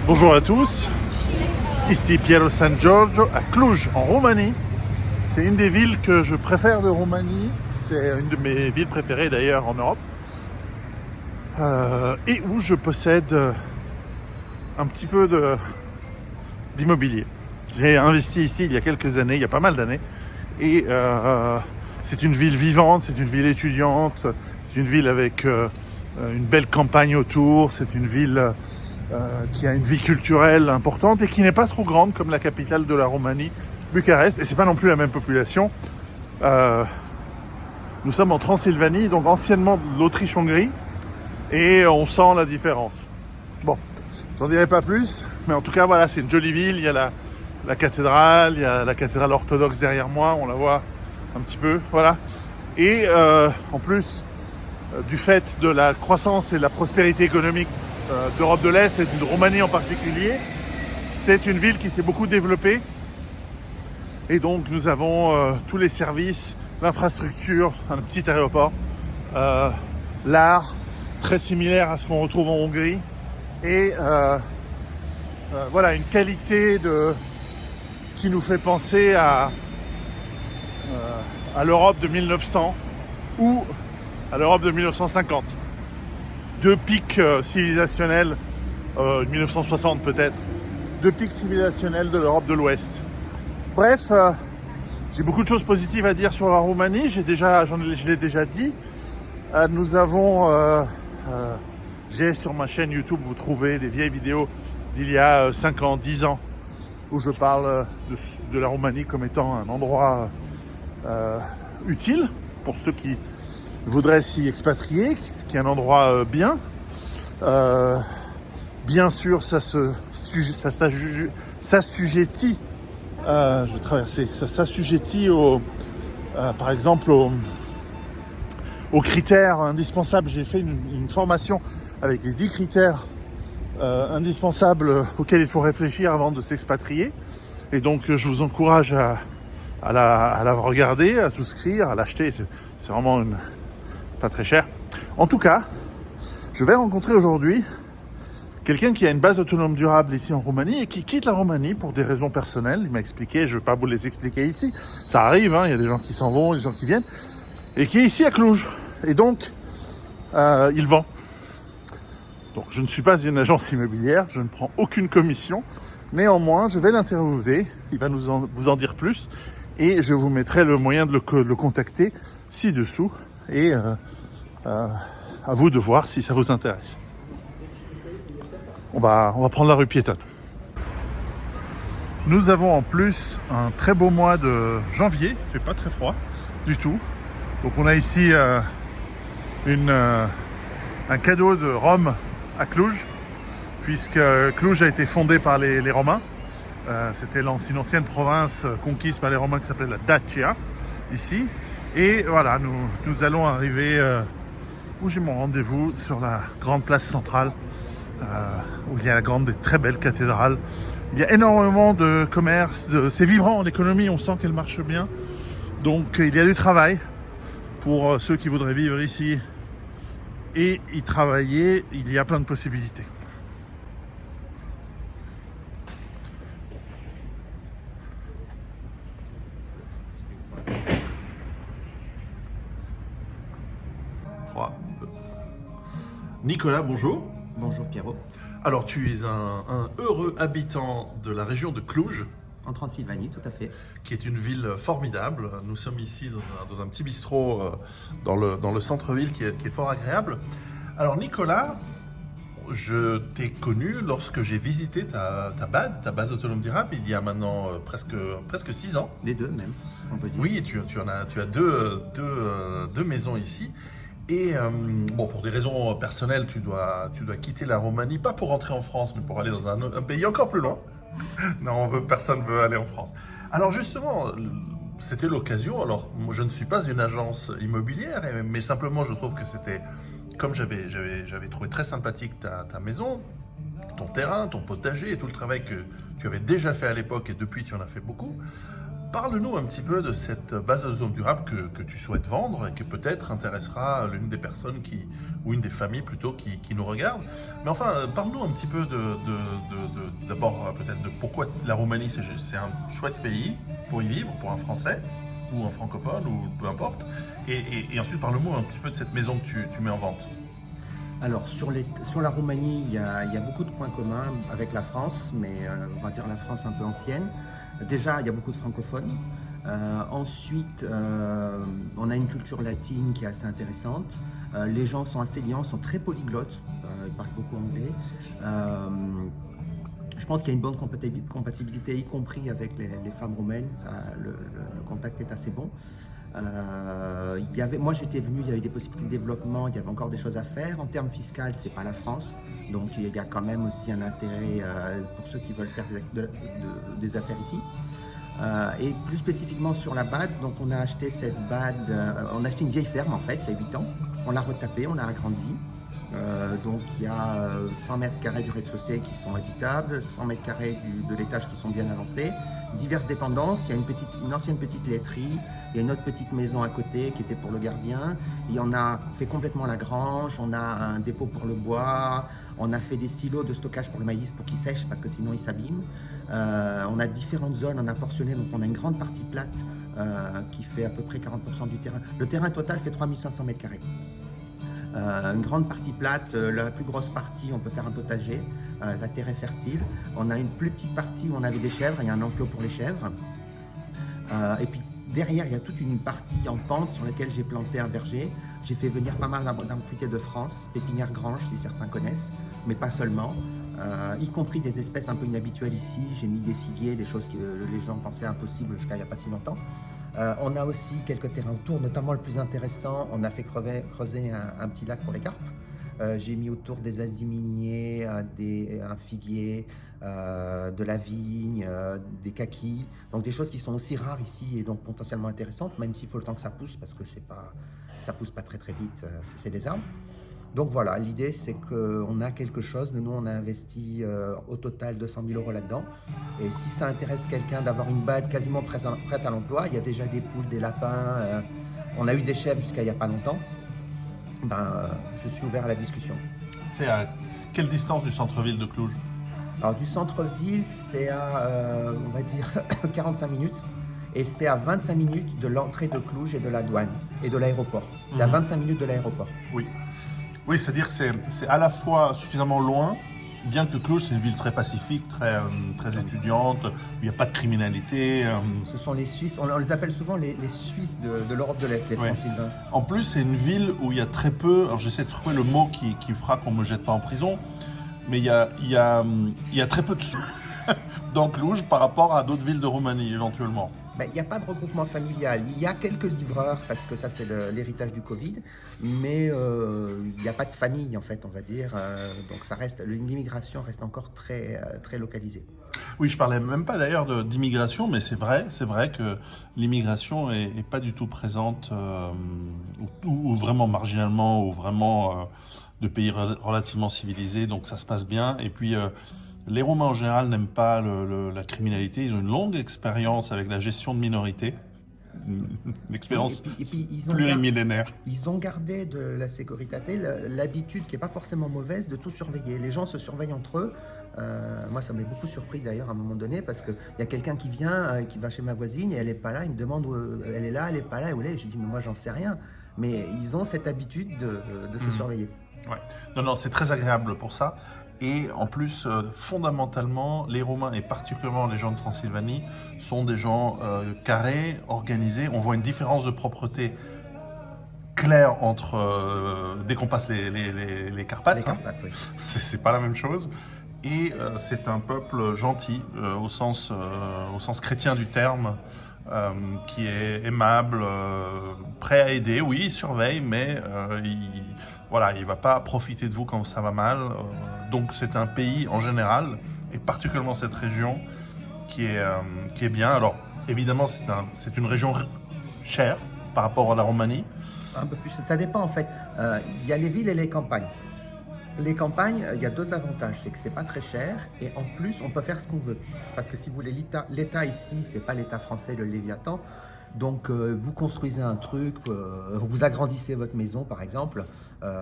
Bonjour à tous, ici Piero San Giorgio à Cluj en Roumanie. C'est une des villes que je préfère de Roumanie, c'est une de mes villes préférées d'ailleurs en Europe. Et où je possède un petit peu d'immobilier. J'ai investi ici il y a quelques années, il y a pas mal d'années. Et c'est une ville vivante, c'est une ville étudiante, c'est une ville avec une belle campagne autour, c'est une ville qui a une vie culturelle importante et qui n'est pas trop grande comme la capitale de la Roumanie, Bucarest. Et c'est pas non plus la même population. Nous sommes en Transylvanie, donc anciennement de l'Autriche-Hongrie, et on sent la différence. Bon, j'en dirai pas plus, mais en tout cas voilà, c'est une jolie ville. Il y a la cathédrale, il y a la cathédrale orthodoxe derrière moi, on la voit un petit peu, voilà. Et en plus, du fait de la croissance et de la prospérité économique d'Europe de l'Est et de Roumanie en particulier, c'est une ville qui s'est beaucoup développée. Et donc nous avons tous les services, l'infrastructure, un petit aéroport, l'art, très similaire à ce qu'on retrouve en Hongrie. Et voilà, une qualité qui nous fait penser à l'Europe de 1900 ou à l'Europe de 1950. Deux pics civilisationnels, 1960 peut-être, deux pics civilisationnels de l'Europe de l'Ouest. Bref, j'ai beaucoup de choses positives à dire sur la Roumanie, je l'ai déjà dit. J'ai sur ma chaîne YouTube, vous trouvez des vieilles vidéos d'il y a 5 ans, 10 ans, où je parle de la Roumanie comme étant un endroit utile pour ceux qui voudraient s'y expatrier, qui est un endroit bien. Bien sûr, ça s'assujettit, je vais traverser, ça s'assujettit par exemple aux critères indispensables. J'ai fait une formation avec les 10 critères indispensables auxquels il faut réfléchir avant de s'expatrier. Et donc je vous encourage à la regarder, à souscrire, à l'acheter. C'est vraiment pas très cher. En tout cas, je vais rencontrer aujourd'hui quelqu'un qui a une base autonome durable ici en Roumanie et qui quitte la Roumanie pour des raisons personnelles. Il m'a expliqué, je ne vais pas vous les expliquer ici. Ça arrive, hein, il y a des gens qui s'en vont, des gens qui viennent. Et qui est ici à Cluj. Et donc, il vend. Donc, je ne suis pas une agence immobilière, je ne prends aucune commission. Néanmoins, je vais l'interviewer, il va vous en dire plus. Et je vous mettrai le moyen de le contacter ci-dessous. Et à vous de voir si ça vous intéresse. On va prendre la rue piétonne. Nous avons en plus un très beau mois de janvier, il ne fait pas très froid du tout. Donc on a ici un cadeau de Rome à Cluj, puisque Cluj a été fondée par les Romains. C'était une ancienne province conquise par les Romains qui s'appelait la Dacia, ici. Et voilà, nous allons arriver où j'ai mon rendez-vous, sur la grande place centrale, où il y a des très belles cathédrales. Il y a énormément de commerce, c'est vibrant, l'économie, on sent qu'elle marche bien. Donc il y a du travail pour ceux qui voudraient vivre ici et y travailler. Il y a plein de possibilités. Nicolas, bonjour. Bonjour Pierrot. Alors tu es un heureux habitant de la région de Cluj, En Transylvanie, tout à fait. qui est une ville formidable. Nous sommes ici dans un petit bistrot dans le centre-ville qui est fort agréable. Alors Nicolas, je t'ai connu lorsque j'ai visité ta base autonome durable, il y a maintenant presque 6 ans. Les deux même, on peut dire. Oui, et tu as deux maisons ici. Et bon, pour des raisons personnelles, tu dois quitter la Roumanie, pas pour rentrer en France, mais pour aller dans un pays encore plus loin. Non, personne ne veut aller en France. Alors justement, c'était l'occasion. Alors, moi, je ne suis pas une agence immobilière, mais simplement, je trouve que c'était, comme j'avais trouvé très sympathique ta maison, ton terrain, ton potager et tout le travail que tu avais déjà fait à l'époque, et depuis tu en as fait beaucoup. Parle-nous un petit peu de cette base autonome durable que tu souhaites vendre et que peut-être intéressera l'une des personnes ou une des familles plutôt qui nous regardent. Mais enfin, parle-nous un petit peu d'abord peut-être de pourquoi la Roumanie c'est un chouette pays pour y vivre, pour un Français ou un francophone ou peu importe. Et ensuite parle-nous un petit peu de cette maison que tu mets en vente. Alors, sur la Roumanie, il y a beaucoup de points communs avec la France, mais on va dire la France un peu ancienne. Déjà, il y a beaucoup de francophones. Ensuite, on a une culture latine qui est assez intéressante. Les gens sont assez liants, sont très polyglottes. Ils parlent beaucoup anglais. Je pense qu'il y a une bonne compatibilité, y compris avec les femmes roumaines. Le contact est assez bon. Moi j'étais venu, il y avait des possibilités de développement, il y avait encore des choses à faire. En termes fiscaux, c'est pas la France, donc il y a quand même aussi un intérêt pour ceux qui veulent faire des affaires ici. Et plus spécifiquement sur la BAD, donc on a acheté cette BAD, on a acheté une vieille ferme en fait, il y a 8 ans. On l'a retapée, on l'a agrandie. Donc il y a 100 mètres carrés du rez-de-chaussée qui sont habitables, 100 mètres carrés de l'étage qui sont bien avancés, diverses dépendances, il y a une ancienne petite laiterie, il y a une autre petite maison à côté qui était pour le gardien, et on a fait complètement la grange, on a un dépôt pour le bois, on a fait des silos de stockage pour le maïs pour qu'il sèche parce que sinon il s'abîme. On a différentes zones, on a portionné, donc on a une grande partie plate qui fait à peu près 40% du terrain. Le terrain total fait 3500 mètres carrés. Une grande partie plate, la plus grosse partie on peut faire un potager, la terre est fertile. On a une plus petite partie où on avait des chèvres, il y a un enclos pour les chèvres. Et puis derrière il y a toute une partie en pente sur laquelle j'ai planté un verger. J'ai fait venir pas mal d'arbres fruitiers de France, pépinière Grange si certains connaissent, mais pas seulement. Y compris des espèces un peu inhabituelles ici. J'ai mis des figuiers, des choses que les gens pensaient impossibles jusqu'à il n'y a pas si longtemps. On a aussi quelques terrains autour, notamment le plus intéressant, on a fait creuser un petit lac pour les carpes. J'ai mis autour des aziminiers, un figuier, de la vigne, des kakis. Donc des choses qui sont aussi rares ici et donc potentiellement intéressantes, même s'il faut le temps que ça pousse parce que ça pousse pas très vite, c'est des arbres. Donc voilà, l'idée c'est qu'on a quelque chose, nous on a investi au total 200 000 € là-dedans. Et si ça intéresse quelqu'un d'avoir une BAD quasiment prête à l'emploi, il y a déjà des poules, des lapins, on a eu des chèvres jusqu'à il n'y a pas longtemps, je suis ouvert à la discussion. C'est à quelle distance du centre-ville de Cluj? Alors du centre-ville, c'est à, on va dire, 45 minutes. Et c'est à 25 minutes de l'entrée de Cluj et de la douane et de l'aéroport. C'est à 25 minutes de l'aéroport. Oui. Oui, c'est-à-dire que c'est à la fois suffisamment loin, bien que Cluj, c'est une ville très pacifique, très étudiante, où il n'y a pas de criminalité. Ce sont les Suisses, on les appelle souvent les Suisses de l'Europe de l'Est, les Franciliens. En plus, c'est une ville où il y a très peu, alors j'essaie de trouver le mot qui fera qu'on ne me jette pas en prison, mais il y a très peu de sous dans Cluj par rapport à d'autres villes de Roumanie, éventuellement. Il n'y a pas de regroupement familial. Il y a quelques livreurs, parce que ça, c'est l'héritage du Covid, mais il n'y a pas de famille, en fait, on va dire. Donc, l'immigration reste encore très localisée. Oui, je parlais même pas d'ailleurs d'immigration, mais c'est vrai que l'immigration est pas du tout présente, ou vraiment marginalement, ou vraiment de pays relativement civilisés, donc ça se passe bien. Et puis, les Roumains en général n'aiment pas la criminalité. Ils ont une longue expérience avec la gestion de minorités, une expérience plurimillénaire. Ils ont gardé de la sécurité, l'habitude qui n'est pas forcément mauvaise de tout surveiller. Les gens se surveillent entre eux. Moi, ça m'a beaucoup surpris d'ailleurs à un moment donné parce qu'il y a quelqu'un qui vient, qui va chez ma voisine et elle n'est pas là. Il me demande où elle est là, elle n'est pas là. Où elle est. Je dis mais moi j'en sais rien. Mais ils ont cette habitude de se surveiller. Ouais. Non, c'est très agréable pour ça. Et en plus, fondamentalement, les Roumains, et particulièrement les gens de Transylvanie, sont des gens carrés, organisés. On voit une différence de propreté claire entre, dès qu'on passe les Carpates. Les Carpates, oui. C'est pas la même chose. Et c'est un peuple gentil, au sens chrétien du terme, qui est aimable, prêt à aider. Oui, il surveille, mais il ne va pas profiter de vous quand ça va mal. Donc c'est un pays en général, et particulièrement cette région, qui est bien. Alors évidemment, c'est une région chère par rapport à la Roumanie. Un peu plus, ça dépend en fait. Il y a les villes et les campagnes. Les campagnes, il y a deux avantages, c'est que c'est pas très cher et en plus on peut faire ce qu'on veut. Parce que si vous voulez, l'État ici, c'est pas l'État français, le Léviathan. Donc vous construisez un truc, vous agrandissez votre maison par exemple,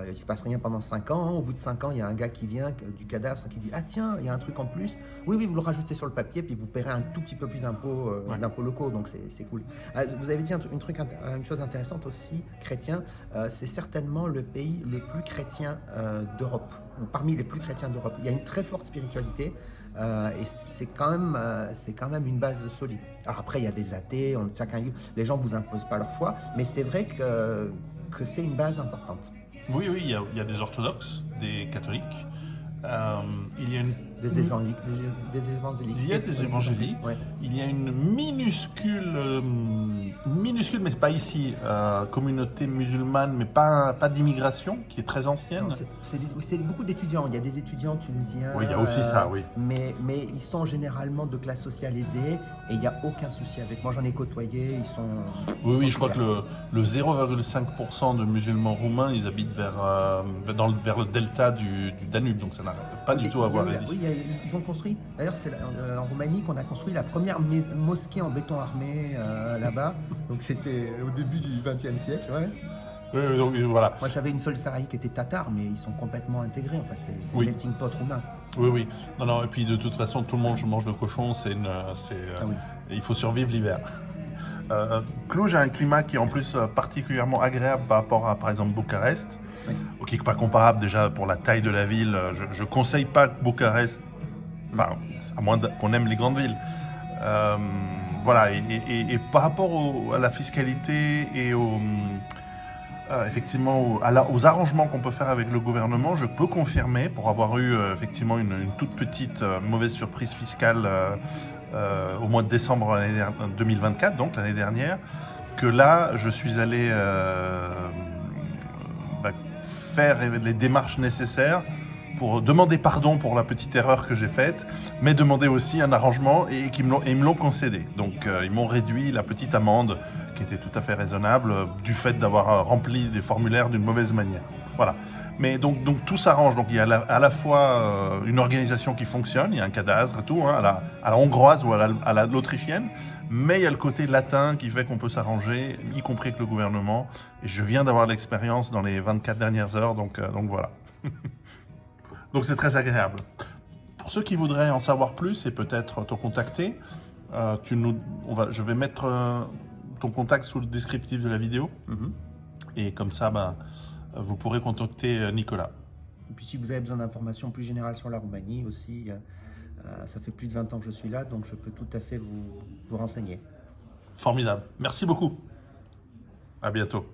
il se passe rien pendant 5 ans, au bout de 5 ans il y a un gars qui vient du cadastre qui dit ah tiens il y a un truc en plus, oui vous le rajoutez sur le papier puis vous paierez un tout petit peu plus d'impôts d'impôts locaux, donc c'est cool. Vous avez dit une chose intéressante aussi, chrétien, c'est certainement le pays le plus chrétien d'Europe, ou parmi les plus chrétiens d'Europe. Il y a une très forte spiritualité. Et c'est quand même une base solide. Alors après, il y a des athées, les gens ne vous imposent pas leur foi, mais c'est vrai que c'est une base importante. Oui, il y a des orthodoxes, des catholiques. Il y a une... Des évangéliques. Il y a des évangéliques. Ouais. Il y a une minuscule, mais c'est pas ici, communauté musulmane, mais pas d'immigration, qui est très ancienne. C'est beaucoup d'étudiants. Il y a des étudiants tunisiens. Oui, il y a aussi ça, oui. Mais ils sont généralement de classe sociale aisée et il n'y a aucun souci avec. Moi, j'en ai côtoyé. Oui, je crois que le 0,5% de musulmans roumains, ils habitent vers le delta du Danube, donc ça n'a pas du tout à voir avec ici. Oui, ils ont construit. D'ailleurs, c'est en Roumanie qu'on a construit la première mosquée en béton armé là-bas. Donc c'était au début du XXe siècle. Ouais. Oui, donc voilà. Moi, j'avais une seule salariée qui était tatar, mais ils sont complètement intégrés. Enfin, c'est le melting pot roumain. Oui. Non. Et puis de toute façon, tout le monde mange le cochon. Il faut survivre l'hiver. Cluj a un climat qui est en plus particulièrement agréable par rapport à, par exemple, Bucarest. Oui. Qui n'est pas comparable déjà pour la taille de la ville. Je ne conseille pas Bucarest, enfin, à moins qu'on aime les grandes villes. Voilà, et par rapport à la fiscalité et effectivement aux arrangements qu'on peut faire avec le gouvernement, je peux confirmer, pour avoir eu effectivement une toute petite mauvaise surprise fiscale au mois de décembre 2024, donc l'année dernière, que là, je suis allé faire les démarches nécessaires pour demander pardon pour la petite erreur que j'ai faite, mais demander aussi un arrangement et ils me l'ont concédé. Donc ils m'ont réduit la petite amende qui était tout à fait raisonnable du fait d'avoir rempli des formulaires d'une mauvaise manière. Voilà. Mais donc tout s'arrange. Donc il y a à la fois une organisation qui fonctionne, il y a un cadastre et tout, à la hongroise ou à l'autrichienne, mais il y a le côté latin qui fait qu'on peut s'arranger, y compris avec le gouvernement. Et je viens d'avoir l'expérience dans les 24 dernières heures, donc voilà. Donc c'est très agréable. Pour ceux qui voudraient en savoir plus et peut-être te contacter, je vais mettre ton contact sous le descriptif de la vidéo. Et comme ça, vous pourrez contacter Nicolas. Et puis si vous avez besoin d'informations plus générales sur la Roumanie aussi, ça fait plus de 20 ans que je suis là, donc je peux tout à fait vous renseigner. Formidable. Merci beaucoup. À bientôt.